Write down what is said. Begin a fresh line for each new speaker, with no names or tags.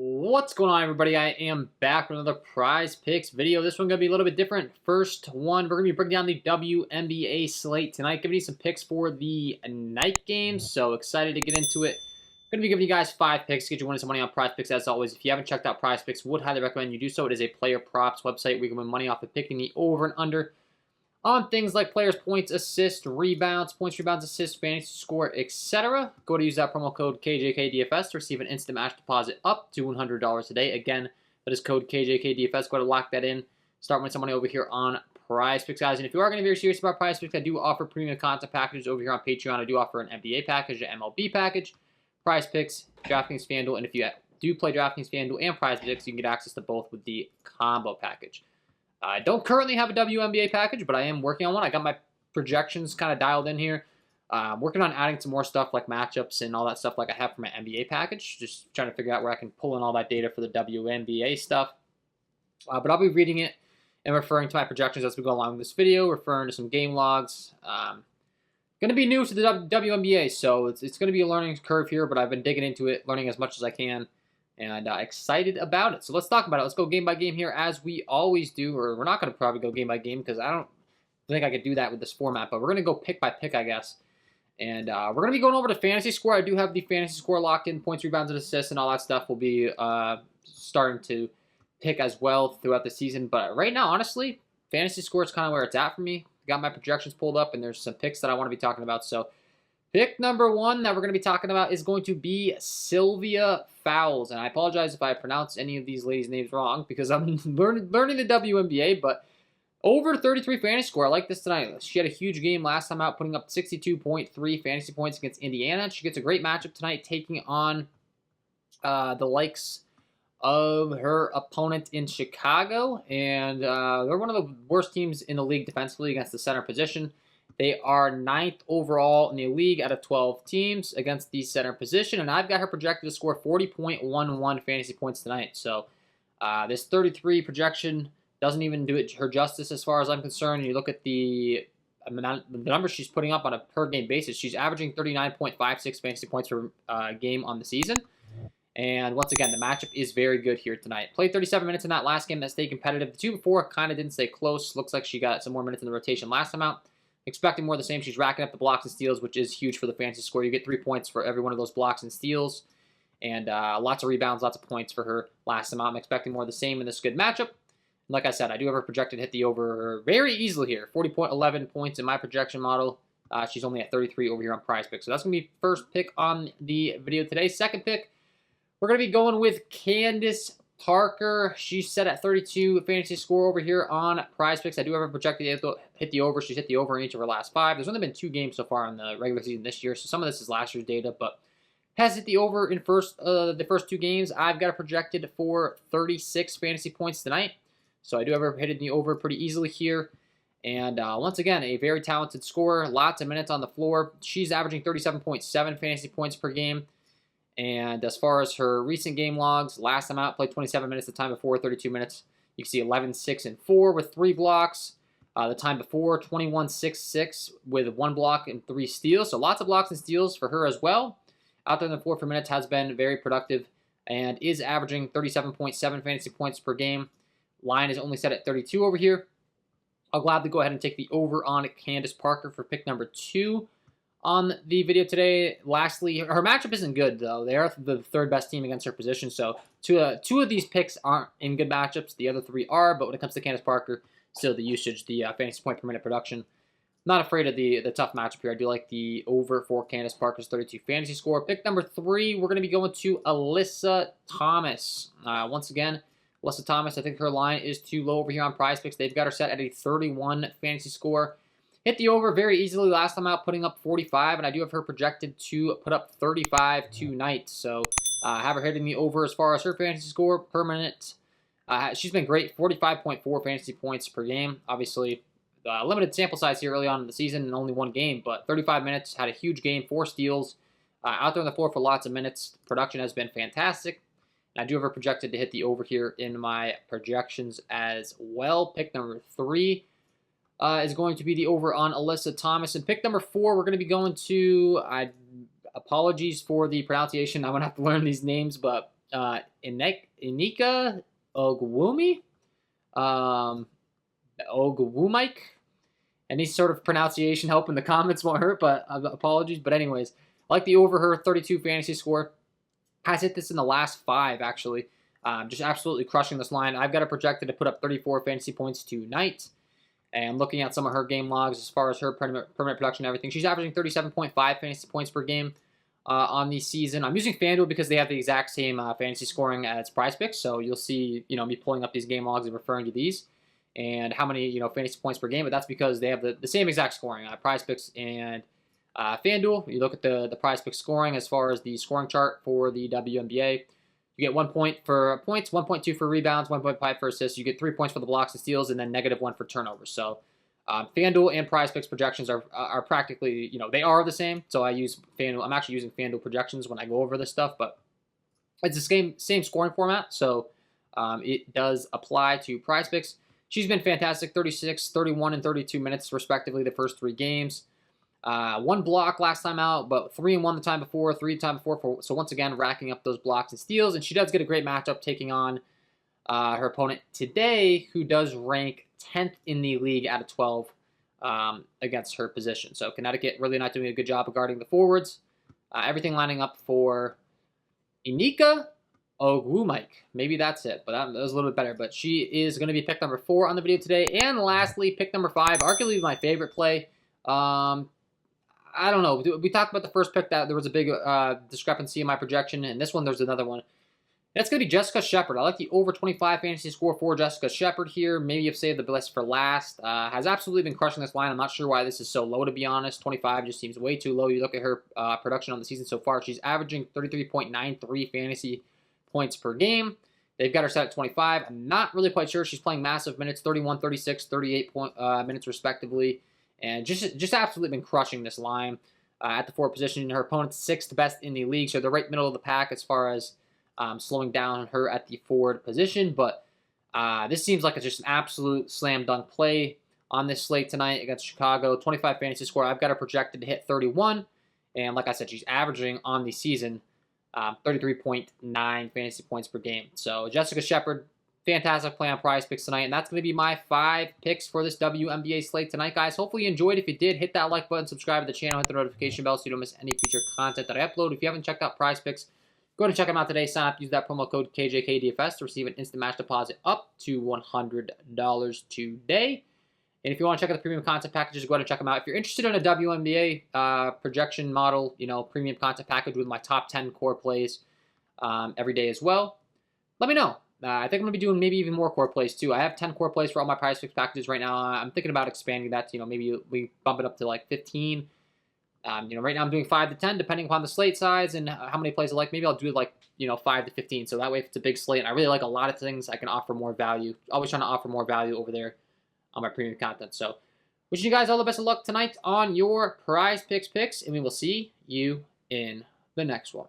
What's going on, everybody? I am back with another prize picks video. This one's going to be a little bit different. First one, we're going to be breaking down the WNBA slate tonight, giving you some picks for the night games. So excited to get into it. Going to be giving you guys 5 picks to get you winning some money on prize picks. As always, if you haven't checked out prize picks, would highly recommend you do so. It is a player props website where you can win money off of picking the over and under on things like players' points, assists, rebounds, assists, fantasy score, etc. Go to use that promo code KJK DFS to receive an instant match deposit up to $100 a day. Again, that is code KJK DFS. Go to lock that in. Start winning some money over here on Prize Picks, guys. And if you are going to be very serious about Prize Picks, I do offer premium content packages over here on Patreon. I do offer an NBA package, an MLB package, Prize Picks, DraftKings, FanDuel, and if you do play DraftKings, FanDuel, and Prize Picks, you can get access to both with the combo package. I don't currently have a WNBA package, but I am working on one. I got my projections kind of dialed in here. Working on adding some more stuff like matchups and all that stuff like I have for my NBA package. Just trying to figure out where I can pull in all that data for the WNBA stuff. But I'll be reading it and referring to my projections as we go along with this video, referring to some game logs. Going to be new to the WNBA, so it's going to be a learning curve here, but I've been digging into it, learning as much as I can. And excited about it. So let's talk about it. Let's go game by game here as we always do. Or we're not going to probably go game by game because I don't think I could do that with this format. But we're going to go pick by pick, I guess. And we're going to be going over to fantasy score. I do have the fantasy score locked in. Points, rebounds, and assists and all that stuff will be starting to pick as well throughout the season. But right now, honestly, fantasy score is kind of where it's at for me. Got my projections pulled up. And there's some picks that I want to be talking about. So pick number 1 that we're going to be talking about is going to be Sylvia Fowles. And I apologize if I pronounce any of these ladies' names wrong because I'm learning the WNBA, but over 33 fantasy score. I like this tonight. She had a huge game last time out, putting up 62.3 fantasy points against Indiana. She gets a great matchup tonight, taking on the likes of her opponent in Chicago. And they're one of the worst teams in the league defensively against the center position. They are 9th overall in the league out of 12 teams against the center position. And I've got her projected to score 40.11 fantasy points tonight. So this 33 projection doesn't even do it her justice as far as I'm concerned. You look at the numbers she's putting up on a per-game basis. She's averaging 39.56 fantasy points per game on the season. And once again, the matchup is very good here tonight. Played 37 minutes in that last game that stayed competitive. The two before kind of didn't stay close. Looks like she got some more minutes in the rotation last time out. Expecting more of the same. She's racking up the blocks and steals, which is huge for the fantasy score. You get 3 points for every one of those blocks and steals. And lots of rebounds, lots of points for her last time out. I'm expecting more of the same in this good matchup. And like I said, I do have her projected to hit the over very easily here. 40.11 points in my projection model. She's only at 33 over here on Prize Picks. So that's going to be first pick on the video today. Second pick, we're going to be going with Candace Parker. She's set at 32 fantasy score over here on Prize Picks. I do have her projected to hit the over. She's hit the over in each of her last 5. There's only been 2 games so far in the regular season this year, so some of this is last year's data, but has hit the over in the first 2 games. I've got her projected for 36 fantasy points tonight, so I do have her hitting the over pretty easily here. And once again, a very talented scorer, lots of minutes on the floor. She's averaging 37.7 fantasy points per game. And as far as her recent game logs, last time out, played 27 minutes, the time before, 32 minutes. You can see 11, 6, and 4 with 3 blocks. The time before, 21, 6, 6 with 1 block and 3 steals. So lots of blocks and steals for her as well. Out there in the floor for minutes has been very productive and is averaging 37.7 fantasy points per game. Line is only set at 32 over here. I'll gladly go ahead and take the over on Candace Parker for pick number 2. On the video today. Lastly, her matchup isn't good, though. They are the 3rd best team against her position, so 2 of these picks aren't in good matchups. The other 3 are, but when it comes to Candace Parker, still the usage, the fantasy point per minute production. Not afraid of the tough matchup here. I do like the over for Candace Parker's 32 fantasy score. Pick number 3, we're going to be going to Alyssa Thomas. Once again, Alyssa Thomas, I think her line is too low over here on Prize Picks. They've got her set at a 31 fantasy score. Hit the over very easily last time out, putting up 45, and I do have her projected to put up 35 tonight. So have her hitting the over as far as her fantasy score per minute. She's been great, 45.4 fantasy points per game. Obviously, limited sample size here early on in the season and only 1 game, but 35 minutes, had a huge game, 4 steals. Out there on the floor for lots of minutes. Production has been fantastic. And I do have her projected to hit the over here in my projections as well. Pick number 3. Is going to be the over on Alyssa Thomas. And pick number 4, we're going to be going to, apologies for the pronunciation, I'm going to have to learn these names, but Inika Ogwumi, Ogwumike. Any sort of pronunciation help in the comments won't hurt, but apologies. But anyways, I like the over her 32 fantasy score. Has hit this in the last 5, actually. Just absolutely crushing this line. I've got her projected to put up 34 fantasy points tonight. And looking at some of her game logs as far as her permanent production and everything, she's averaging 37.5 fantasy points per game on the season. I'm using FanDuel because they have the exact same fantasy scoring as Prizepicks, so you'll see, me pulling up these game logs and referring to these and how many, fantasy points per game, but that's because they have the same exact scoring, Prizepicks and FanDuel. You look at the Prizepicks scoring as far as the scoring chart for the WNBA. You get 1 point for points, 1.2 for rebounds, 1.5 for assists. You get 3 points for the blocks and steals, and then -1 for turnovers. So FanDuel and Prizepicks projections are practically, they are the same. So I use FanDuel. I'm actually using FanDuel projections when I go over this stuff, but it's the same scoring format. So it does apply to Prizepicks. She's been fantastic, 36, 31, and 32 minutes, respectively, the first 3 games. 1 block last time out, but 3 and 1 the time before, 3 the time before. So once again, racking up those blocks and steals. And she does get a great matchup taking on her opponent today, who does rank 10th in the league out of 12 against her position. So Connecticut really not doing a good job of guarding the forwards. Everything lining up for Inika Ogwumike. Maybe that's it, but that was a little bit better. But she is going to be pick number 4 on the video today. And lastly, pick number 5, arguably my favorite play. I don't know. We talked about the first pick that there was a big discrepancy in my projection, and this one there's another one. That's going to be Jessica Shepard. I like the over 25 fantasy score for Jessica Shepard here. Maybe you've saved the best for last. Has absolutely been crushing this line. I'm not sure why this is so low, to be honest. 25 just seems way too low. You look at her production on the season so far. She's averaging 33.93 fantasy points per game. They've got her set at 25. I'm not really quite sure. She's playing massive minutes, 31, 36, 38 minutes respectively. And just absolutely been crushing this line at the forward position. Her opponent's 6th best in the league, so they're right middle of the pack as far as slowing down her at the forward position. But this seems like it's just an absolute slam dunk play on this slate tonight against Chicago. 25 fantasy score. I've got her projected to hit 31. And like I said, she's averaging on the season 33.9 fantasy points per game. So Jessica Shepard, fantastic play on Prizepicks tonight, and that's going to be my 5 picks for this WNBA slate tonight, guys. Hopefully you enjoyed. If you did, hit that like button, subscribe to the channel, hit the notification bell so you don't miss any future content that I upload. If you haven't checked out Prizepicks, go ahead and check them out today. Sign up, use that promo code KJK DFS to receive an instant match deposit up to $100 today. And if you want to check out the premium content packages, go ahead and check them out. If you're interested in a WNBA projection model, premium content package with my top 10 core plays every day as well, let me know. I think I'm going to be doing maybe even more core plays too. I have 10 core plays for all my Prizepicks packages right now. I'm thinking about expanding that to, maybe we bump it up to like 15. Right now I'm doing 5 to 10 depending upon the slate size and how many plays I like. Maybe I'll do like, 5 to 15. So that way if it's a big slate and I really like a lot of things, I can offer more value. Always trying to offer more value over there on my premium content. So wishing you guys all the best of luck tonight on your Prizepicks picks, and we will see you in the next one.